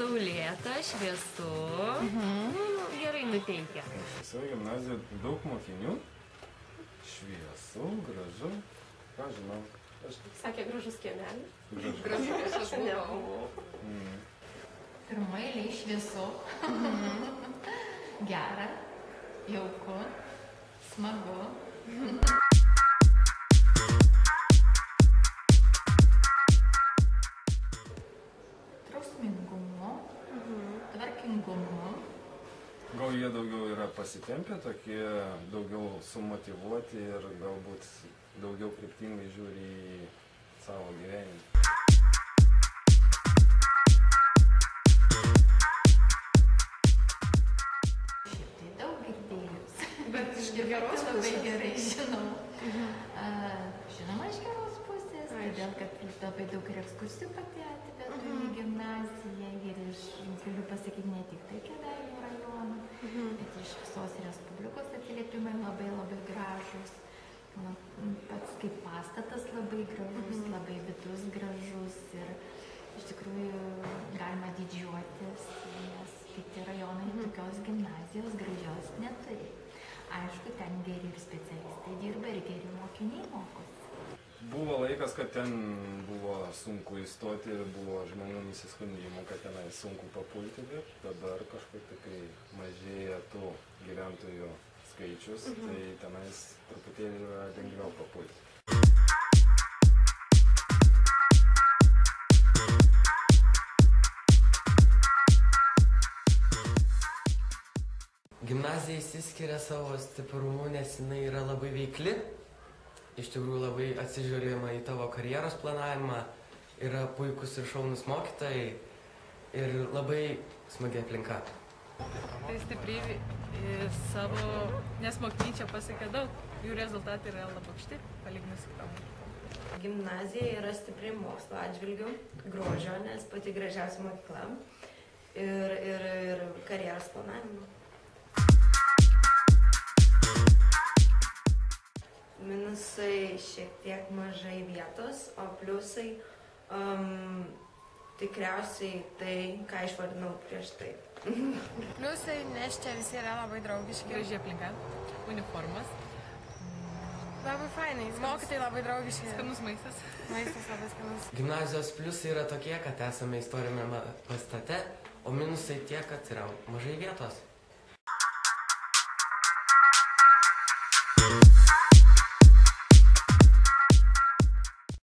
Saulėta, šviesu, gerai nuteikia. Savo gimnazijoje daug mokinių, šviesu, gražu, ką žinau. Sakė gražus kiemelis. Gražu. Aš nebuvau. Pirmai eilėj šviesu, gera, jauku, smagu. Drausmingumu, tvarkingumu. Gal jie daugiau yra pasitempę, tokie daugiau sumotyvuoti ir galbūt daugiau kryptingai žiūri į savo gyvenimą. Šiaip tai daug girdėjus. Bet iš geros Labai gerai žinau. Žinoma, iš geros pusės, todėl kad labai daug ir ekskursijų pati atvedu į gimnaziją ir galiu pasakyti ne tik tai Kėdainių rajoną, bet iš visos Respublikos atsiliepimai labai gražus. Pats kaip pastatas labai gražus, labai vidus gražus ir iš tikrųjų galima didžiuotis, nes kiti rajonai tokios gimnazijos gražios neturi. Aišku, ten geri ir specialistai dirba ir geri mokiniai mokosi. Buvo laikas, kad ten buvo sunku įstoti ir buvo žmonių nusiskundimų, kad tenai sunku papulti, bet dabar kažkaip kai mažėja tų gyventojų skaičius, tai tenais truputėlį yra lengviau papulti. Gimnazija išsiskiria savo stiprumu, nes jinai yra labai veikli. Iš tikrųjų labai atsižiūrėjama į tavo karjeros planavimą, yra puikus ir šaunus mokytojai ir labai smagi aplinka. Tai stipriai savo, nes mokiniai čia pasiekia daug, jų rezultatai yra labai aukšti, palyginus su kitom. Gimnazija yra stipri mokslo atžvilgių, grožio, nes pati gražiausia mokykla ir karjeros planavimo. Minusai šiek tiek mažai vietos, o pliusai tikriausiai tai, ką išvardinau prieš tai. Pliusai, nes čia visi yra labai draugiški. Graži aplinka, uniformas. Labai fainai, mokytojai labai draugiški. Skanus maistas. Maistas labai skanus. Gimnazijos pliusai yra tokie, kad esame istoriniame pastate, o minusai tie, kad yra mažai vietos.